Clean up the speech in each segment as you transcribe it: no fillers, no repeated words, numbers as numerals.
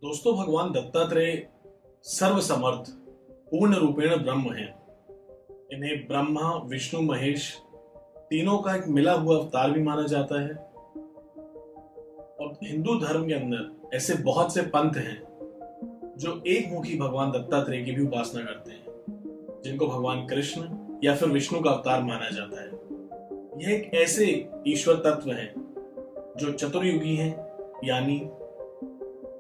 दोस्तों, भगवान दत्तात्रेय सर्वसमर्थ पूर्ण रूपेण ब्रह्म हैं। इन्हें ब्रह्मा विष्णु महेश तीनों का एक मिला हुआ अवतार भी माना जाता है। और हिंदू धर्म के अंदर ऐसे बहुत से पंथ हैं जो एक मुखी भगवान दत्तात्रेय की भी उपासना करते हैं, जिनको भगवान कृष्ण या फिर विष्णु का अवतार माना जाता है। यह एक ऐसे ईश्वर तत्व हैं जो चतुर्युगी हैं, यानी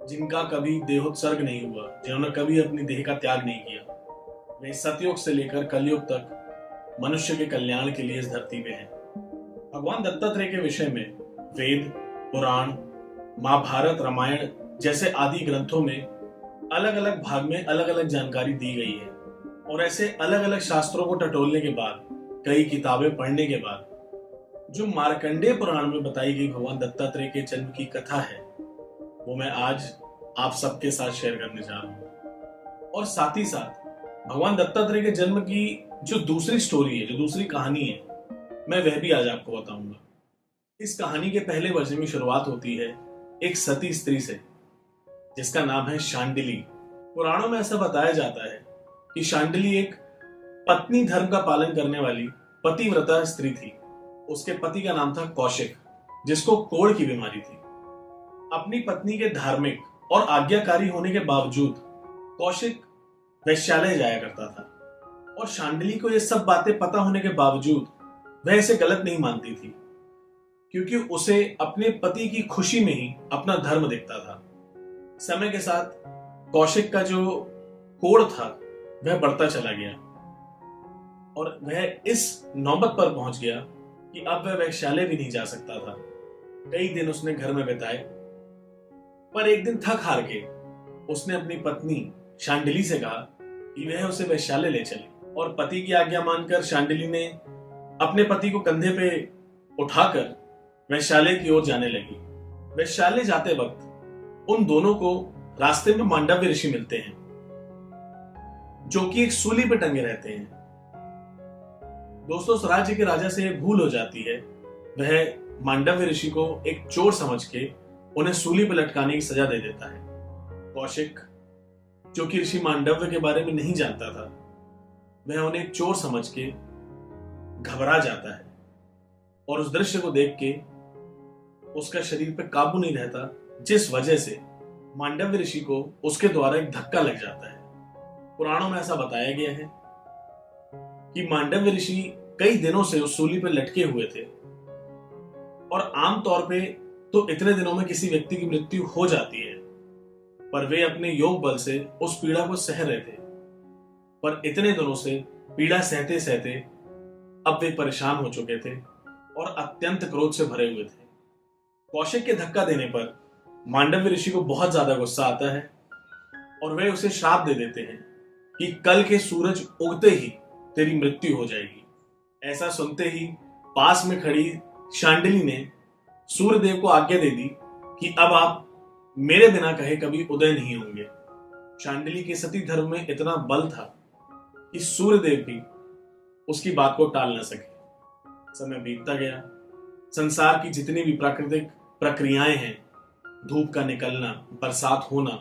जिनका कभी देहोत्सर्ग नहीं हुआ, जिन्होंने कभी अपनी देह का त्याग नहीं किया। वे सतयुग से लेकर कलयुग तक मनुष्य के कल्याण के लिए इस धरती पे हैं। भगवान दत्तात्रेय के विषय में वेद, पुराण, महाभारत, रामायण जैसे आदि ग्रंथों में अलग अलग भाग में अलग अलग जानकारी दी गई है। और ऐसे अलग अलग शास्त्रों को टटोलने के बाद, कई किताबें पढ़ने के बाद, जो मार्कंडेय पुराण में बताई गई भगवान दत्तात्रेय के जन्म की कथा है, वो मैं आज आप सबके साथ शेयर करने जा रहा हूं। और साथ ही साथ भगवान दत्तात्रेय के जन्म की जो दूसरी स्टोरी है, जो दूसरी कहानी है, मैं वह भी आज आपको बताऊंगा। इस कहानी के पहले वर्जन की शुरुआत होती है एक सती स्त्री से, जिसका नाम है शांडिली। पुराणों में ऐसा बताया जाता है कि शांडिली एक पत्नी धर्म का पालन करने वाली पतिव्रता स्त्री थी। उसके पति का नाम था कौशिक, जिसको कोढ़ की बीमारी थी। अपनी पत्नी के धार्मिक और आज्ञाकारी होने के बावजूद कौशिक वैश्यालय जाया करता था। और शांडिली को ये सब बातें पता होने के बावजूद वह इसे गलत नहीं मानती थी, क्योंकि उसे अपने पति की खुशी में ही अपना धर्म दिखता था। समय के साथ कौशिक का जो कोढ़ था वह बढ़ता चला गया और वह इस नौबत पर पहुंच गया कि अब वह वैश्यालय भी नहीं जा सकता था। कई दिन उसने घर में बिताए, पर एक दिन थक हार के उसने अपनी पत्नी शांडिली से कहा कि वह उसे वैश्यालय ले चले। और पति की आज्ञा मानकर शांडिली ने अपने पति को कंधे पे उठाकर वैश्यालय की ओर जाने लगी। वैश्यालय जाते वक्त उन दोनों को रास्ते में मांडव्य ऋषि मिलते हैं, जो कि एक सूली पे टंगे रहते हैं। दोस्तों, उस राज्य के राजा से भूल हो जाती है। वह मांडव्य ऋषि को एक चोर समझ के उन्हें सूली पर लटकाने की सजा दे देता है। कौशिक, जो कि ऋषि मांडव्य के बारे में नहीं जानता था, वह उन्हें एक चोर समझ के घबरा जाता है और उस दृश्य को देख के उसका शरीर पे काबू नहीं रहता, जिस वजह से मांडव्य ऋषि को उसके द्वारा एक धक्का लग जाता है। पुराणों में ऐसा बताया गया है कि मांडव्य ऋषि कई दिनों से उस सूली पर लटके हुए थे और आमतौर पे तो इतने दिनों में किसी व्यक्ति की मृत्यु हो जाती है, पर वे अपने योग बल से उस पीड़ा को सह रहे थे। पर इतने दिनों से पीड़ा सहते सहते अब वे परेशान हो चुके थे और अत्यंत क्रोध से भरे हुए थे। कौशिक के धक्का देने पर मांडव्य ऋषि को बहुत ज्यादा गुस्सा आता है और वे उसे श्राप दे देते हैं कि कल के सूरज उगते ही तेरी मृत्यु हो जाएगी। ऐसा सुनते ही पास में खड़ी शांडिली ने सूर्यदेव को आज्ञा दे दी कि अब आप मेरे बिना कहे कभी उदय नहीं होंगे। शांडिली के सती धर्म में इतना बल था कि सूर्यदेव भी उसकी बात को टाल न सके। समय बीतता गया। संसार की जितनी भी प्राकृतिक प्रक्रियाएं हैं, धूप का निकलना, बरसात होना,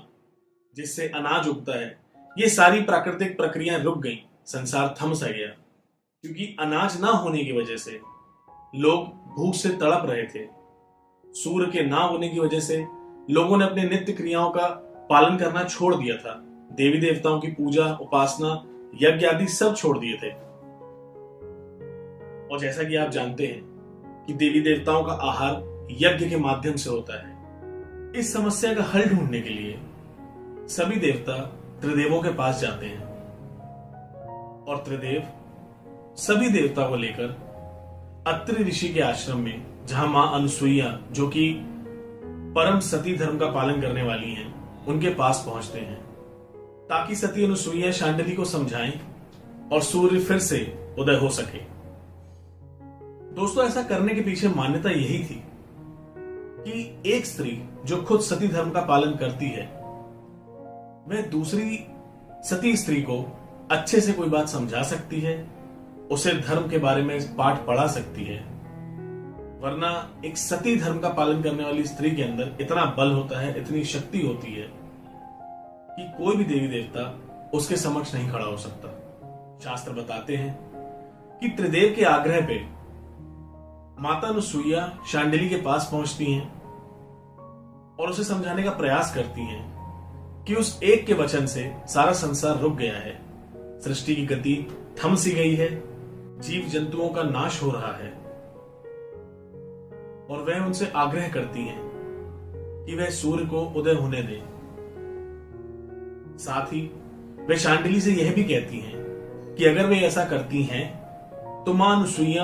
जिससे अनाज उगता है, ये सारी प्राकृतिक प्रक्रियाएं रुक गई। संसार थम सा गया, क्योंकि अनाज ना होने की वजह से लोग भूख से तड़प रहे थे। सूर्य के ना होने की वजह से लोगों ने अपने नित्य क्रियाओं का पालन करना छोड़ दिया था। देवी देवताओं की पूजा, उपासना, यज्ञ आदि सब छोड़ दिए थे। और जैसा कि आप जानते हैं कि देवी देवताओं का आहार यज्ञ के माध्यम से होता है। इस समस्या का हल ढूंढने के लिए सभी देवता त्रिदेवों के पास जाते हैं और त्रिदेव सभी देवता को लेकर अत्रि ऋषि के आश्रम में, जहां मां अनुसुईया, जो कि परम सती धर्म का पालन करने वाली हैं, उनके पास पहुंचते हैं, ताकि सती अनुसुईया शांडिली को समझाएं और सूर्य फिर से उदय हो सके। दोस्तों, ऐसा करने के पीछे मान्यता यही थी कि एक स्त्री जो खुद सती धर्म का पालन करती है, वह दूसरी सती स्त्री को अच्छे से कोई बात समझा सकती है, उसे धर्म के बारे में पाठ पढ़ा सकती है। वरना एक सती धर्म का पालन करने वाली स्त्री के अंदर इतना बल होता है, इतनी शक्ति होती है कि कोई भी देवी देवता उसके समक्ष नहीं खड़ा हो सकता। शास्त्र बताते हैं कि त्रिदेव के आग्रह पे माता अनुसुईया शांडिली के पास पहुंचती हैं और उसे समझाने का प्रयास करती हैं कि उस एक के वचन से सारा संसार रुक गया है, सृष्टि की गति थम सी गई है, जीव जंतुओं का नाश हो रहा है। और वह उनसे आग्रह करती हैं कि वह सूर्य को उदय होने दें। साथ ही वे शांडिली से यह भी कहती हैं कि अगर वे ऐसा करती हैं तो मां अनुसुईया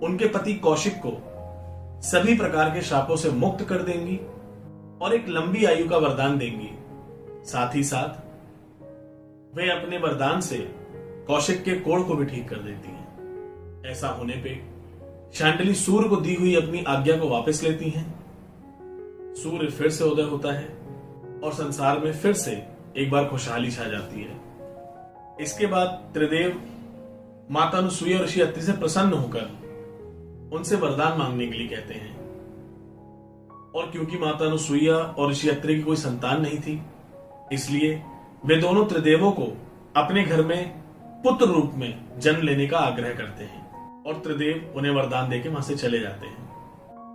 उनके पति कौशिक को सभी प्रकार के शापों से मुक्त कर देंगी और एक लंबी आयु का वरदान देंगी। साथ ही साथ वे अपने वरदान से कौशिक के कोढ़ को भी ठीक कर देती हैं। ऐसा होने पे शांडिली सूर्य को दी हुई अपनी आज्ञा को वापस लेती हैं। सूर्य फिर से उदय होता है और संसार में फिर से एक बार खुशहाली छा जाती है। इसके बाद त्रिदेव माता अनुसुईया और ऋषि अत्रि से प्रसन्न होकर उनसे वरदान मांगने के लिए कहते हैं। और क्योंकि माता अनुसुईया और ऋषि अत्रि की कोई संतान नहीं थी, इसलिए वे दोनों त्रिदेवों को अपने घर में पुत्र रूप में जन्म लेने का आग्रह करते हैं और त्रिदेव उन्हें वरदान देके वहां से चले जाते हैं।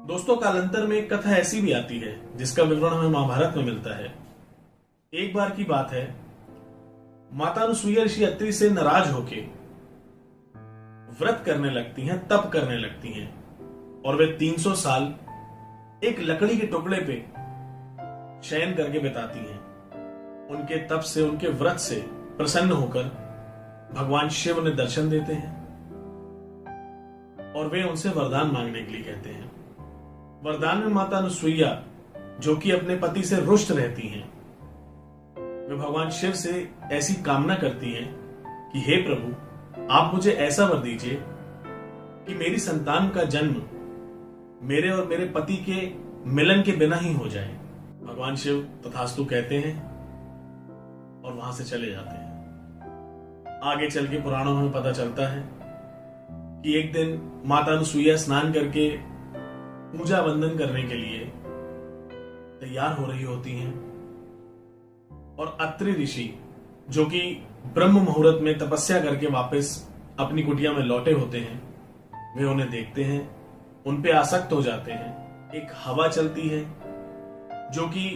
दोस्तों, कालांतर में एक कथा ऐसी भी आती है जिसका विवरण हमें महाभारत में मिलता है। एक बार की बात है, माता अनुसुईया ऋषि अत्रि से नाराज होके व्रत करने लगती हैं, तप करने लगती हैं और वे 300 साल एक लकड़ी के टुकड़े पे शयन करके बिताती हैं। उनके तप से, उनके व्रत से प्रसन्न होकर भगवान शिव उन्हें दर्शन देते हैं और वे उनसे वरदान मांगने के लिए कहते हैं। वरदान में माता अनुसुईया, जो कि अपने पति से रुष्ट रहती हैं, वे भगवान शिव से ऐसी कामना करती हैं कि हे प्रभु, आप मुझे ऐसा वर दीजिए कि मेरी संतान का जन्म मेरे और मेरे पति के मिलन के बिना ही हो जाए। भगवान शिव तथास्तु कहते हैं और वहां से चले जाते हैं। आगे चल के पुराणों में पता चलता है कि एक दिन माता अनुसुईया स्नान करके पूजा वंदन करने के लिए तैयार हो रही होती हैं और अत्रि ऋषि, जो कि ब्रह्म मुहूर्त में तपस्या करके वापस अपनी कुटिया में लौटे होते हैं, वे उन्हें देखते हैं, उन पे आसक्त हो जाते हैं। एक हवा चलती है जो कि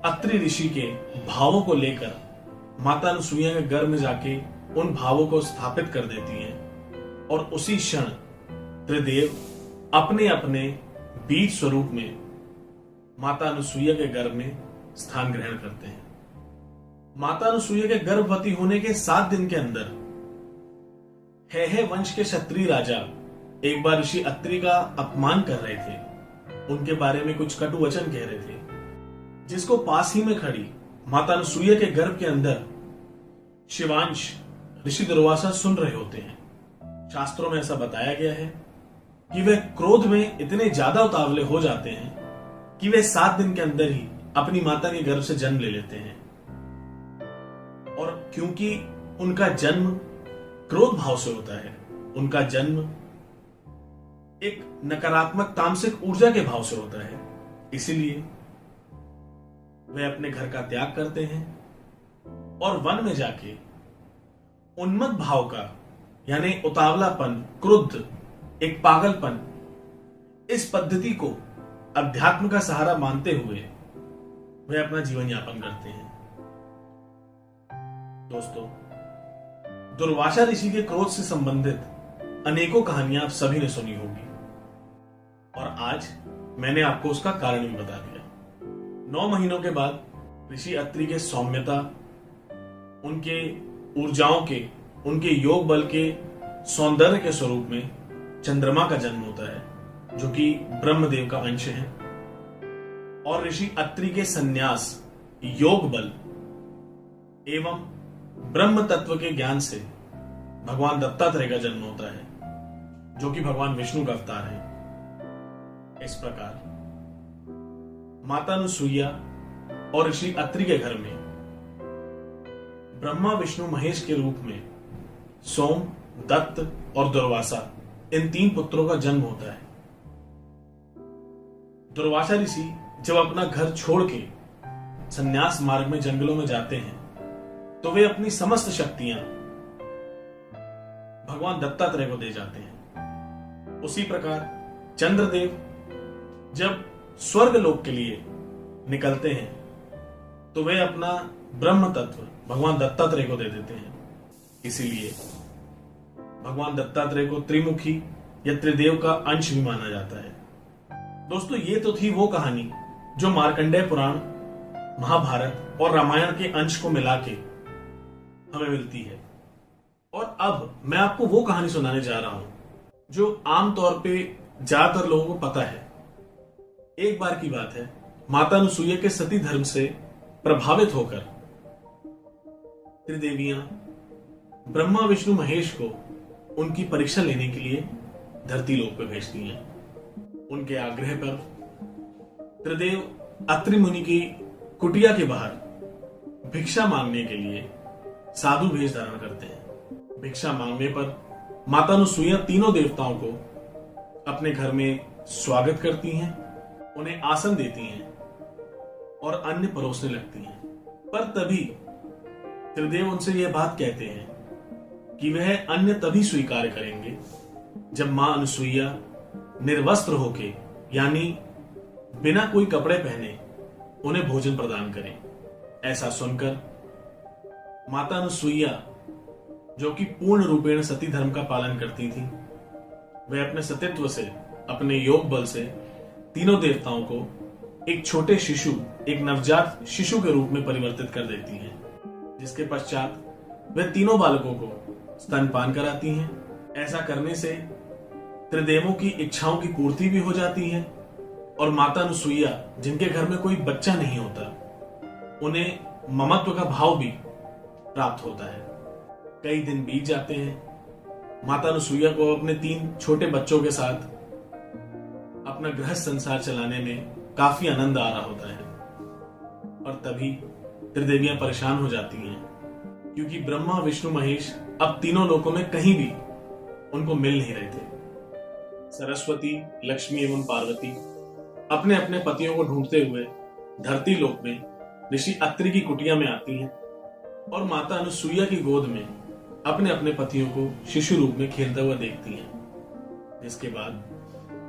अत्रि ऋषि के भावों को लेकर माता अनुसुईया के गर्भ में जाके उन भावों को स्थापित कर देती हैं और उसी क्षण त्रिदेव अपने अपने बीज स्वरूप में माता अनुसुईया के गर्भ में स्थान ग्रहण करते हैं। माता अनुसुईया के गर्भवती होने के 7 दिन के अंदर है वंश के क्षत्रिय राजा एक बार ऋषि अत्रि का अपमान कर रहे थे, उनके बारे में कुछ कटु वचन कह रहे थे, जिसको पास ही में खड़ी माता अनुसुईया के गर्भ के अंदर शिवांश ऋषि दुर्वासा सुन रहे होते हैं। शास्त्रों में ऐसा बताया गया है कि वे क्रोध में इतने ज्यादा उतावले हो जाते हैं कि वे 7 दिन के अंदर ही अपनी माता के गर्भ से जन्म ले लेते हैं। और क्योंकि उनका जन्म क्रोध भाव से होता है, उनका जन्म एक नकारात्मक तामसिक ऊर्जा के भाव से होता है, इसीलिए वे अपने घर का त्याग करते हैं और वन में जाके उन्मत्त भाव का, यानी उतावलापन, क्रुद्ध, एक पागलपन, इस पद्धति को अध्यात्म का सहारा मानते हुए वे अपना जीवन यापन करते हैं। दोस्तों, दुर्वासा ऋषि के क्रोध से संबंधित अनेकों कहानियां आप सभी ने सुनी होगी और आज मैंने आपको उसका कारण भी बता दिया। 9 महीनों के बाद ऋषि अत्रि के सौम्यता, उनके ऊर्जाओं के, उनके योग बल के सौंदर्य के स्वरूप में चंद्रमा का जन्म होता है, जो कि ब्रह्मदेव का अंश है। और ऋषि अत्रि के संन्यास, योग बल एवं ब्रह्म तत्व के ज्ञान से भगवान दत्तात्रेय का जन्म होता है, जो कि भगवान विष्णु का अवतार है। इस प्रकार माता अनुसुईया और ऋषि अत्रि के घर में ब्रह्मा, विष्णु, महेश के रूप में सोम, दत्त और दुर्वासा, इन 3 पुत्रों का जन्म होता है। दुर्वासा ऋषि जब अपना घर छोड़ के संन्यास मार्ग में जंगलों में जाते हैं तो वे अपनी समस्त शक्तियां भगवान दत्तात्रेय को दे जाते हैं। उसी प्रकार चंद्रदेव जब स्वर्ग लोक के लिए निकलते हैं तो वे अपना ब्रह्म तत्व भगवान दत्तात्रेय को दे देते हैं। इसीलिए भगवान दत्तात्रेय को त्रिमुखी या त्रिदेव का अंश भी माना जाता है। दोस्तों, ये तो थी वो कहानी जो मार्कंडेय पुराण, महाभारत और रामायण के अंश को मिला के हमें मिलती है। और अब मैं आपको वो कहानी सुनाने जा रहा हूं जो आमतौर पे ज्यादातर लोगों को पता है। एक बार की बात है, माता अनुसुईया के सती धर्म से प्रभावित होकर त्रिदेवियां ब्रह्मा विष्णु महेश को उनकी परीक्षा लेने के लिए धरती लोक पे भेजती हैं। उनके आग्रह पर त्रिदेव अत्रि मुनि की कुटिया के बाहर भिक्षा मांगने के लिए साधु भेष धारण करते हैं। भिक्षा मांगने पर माता अनुसुईया तीनों देवताओं को अपने घर में स्वागत करती हैं, उन्हें आसन देती हैं और अन्न परोसने लगती हैं। पर तभी त्रिदेव उनसे यह बात कहते हैं कि वह अन्न तभी स्वीकार करेंगे जब मां अनुसुईया निर्वस्त्र होके, यानी बिना कोई कपड़े पहने उन्हें भोजन प्रदान करें। ऐसा सुनकर माता अनुसुईया, जो कि पूर्ण रूपेण सती धर्म का पालन करती थी, वह अपने सतीत्व से, अपने योग बल से तीनों देवताओं को एक छोटे शिशु, एक नवजात शिशु के रूप में परिवर्तित कर देती हैं, जिसके पश्चात वे तीनों बालकों को स्तनपान कराती हैं। ऐसा करने से त्रिदेवों की इच्छाओं की पूर्ति भी हो जाती है और माता अनुसुईया, जिनके घर में कोई बच्चा नहीं होता, उन्हें ममत्व का भाव भी प्राप्त होता है। कई दिन बीत जाते हैं। माता अनुसुईया को अपने 3 छोटे बच्चों के साथ अपना गृहस्थ संसार चलाने में काफी आनंद आ रहा होता है। और तभी त्रिदेवियां परेशान हो जाती हैं, क्योंकि ब्रह्मा विष्णु महेश अब तीनों लोकों में कहीं भी उनको मिल नहीं रहे थे। सरस्वती, लक्ष्मी एवं पार्वती अपने अपने पतियों को ढूंढते हुए धरती लोक में ऋषि अत्रि की कुटिया में आती हैं और माता अनुसुईया की गोद में अपने अपने पतियों को शिशु रूप में खेलता हुआ देखती हैं। जिसके बाद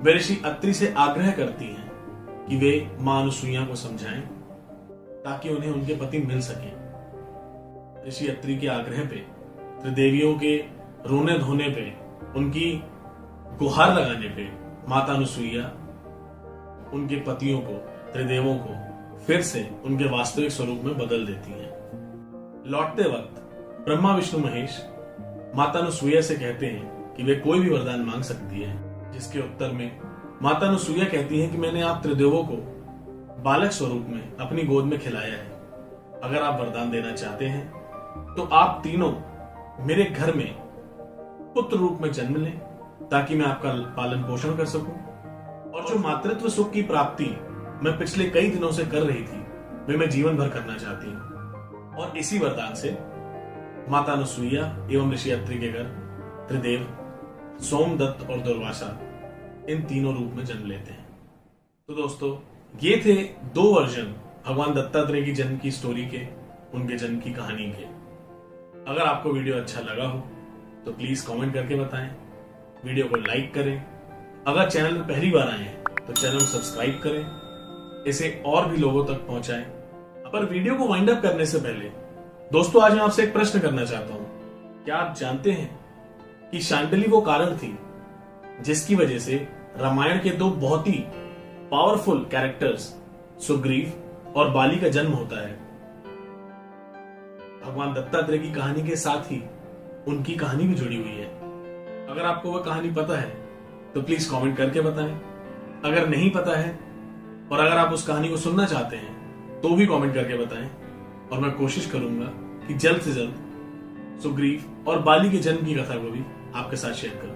वे ऋषि अत्रि से आग्रह करती हैं कि वे मां अनुसुईया को समझाएं ताकि उन्हें उनके पति मिल सके। ऋषि अत्रि के आग्रह पे, त्रिदेवियों के रोने धोने पे, उनकी गुहार लगाने पे माता अनुसुईया उनके पतियों को, त्रिदेवों को फिर से उनके वास्तविक स्वरूप में बदल देती हैं। लौटते वक्त ब्रह्मा विष्णु महेश माता अनुसुईया से कहते हैं कि वे कोई भी वरदान मांग सकती है, जिसके उत्तर में माता अनुसुईया कहती हैं कि मैंने आप त्रिदेवों को बालक स्वरूप में अपनी गोद में खिलाया है। अगर आप वरदान देना चाहते हैं तो आप तीनों मेरे घर में पुत्र रूप में जन्म लें ताकि मैं आपका पालन पोषण कर सकूं, और जो मातृत्व सुख की प्राप्ति मैं पिछले कई दिनों से कर रही थी, वे मैं जीवन भर करना चाहती हूं। और इसी वरदान से माता अनुसुईया एवं ऋषि अत्रि के घर त्रिदेव, सोमदत्त और दुर्वासा इन तीनों रूप में जन्म लेते हैं। तो दोस्तों, ये थे 2 वर्जन भगवान दत्तात्रेय की जन्म की स्टोरी के, उनके जन्म की कहानी के। अगर आपको वीडियो अच्छा लगा हो तो प्लीज कमेंट करके बताएं, वीडियो को लाइक करें। अगर चैनल में पहली बार आए हैं तो चैनल को सब्सक्राइब करें, इसे और भी लोगों तक पहुंचाएं। पर वीडियो को वाइंड अप करने से पहले दोस्तों, आज मैं आपसे एक प्रश्न करना चाहता हूं। क्या आप जानते हैं कि शांडिली वो कारण थी जिसकी वजह से रामायण के 2 बहुत ही पावरफुल कैरेक्टर्स सुग्रीव और बाली का जन्म होता है। भगवान दत्तात्रेय की कहानी के साथ ही उनकी कहानी भी जुड़ी हुई है। अगर आपको वह कहानी पता है तो प्लीज कमेंट करके बताएं। अगर नहीं पता है और अगर आप उस कहानी को सुनना चाहते हैं तो भी कमेंट करके बताएं, और मैं कोशिश करूंगा कि जल्द से जल्द सुग्रीव और बाली के जन्म की कथा को भी आपके साथ शेयर करूं।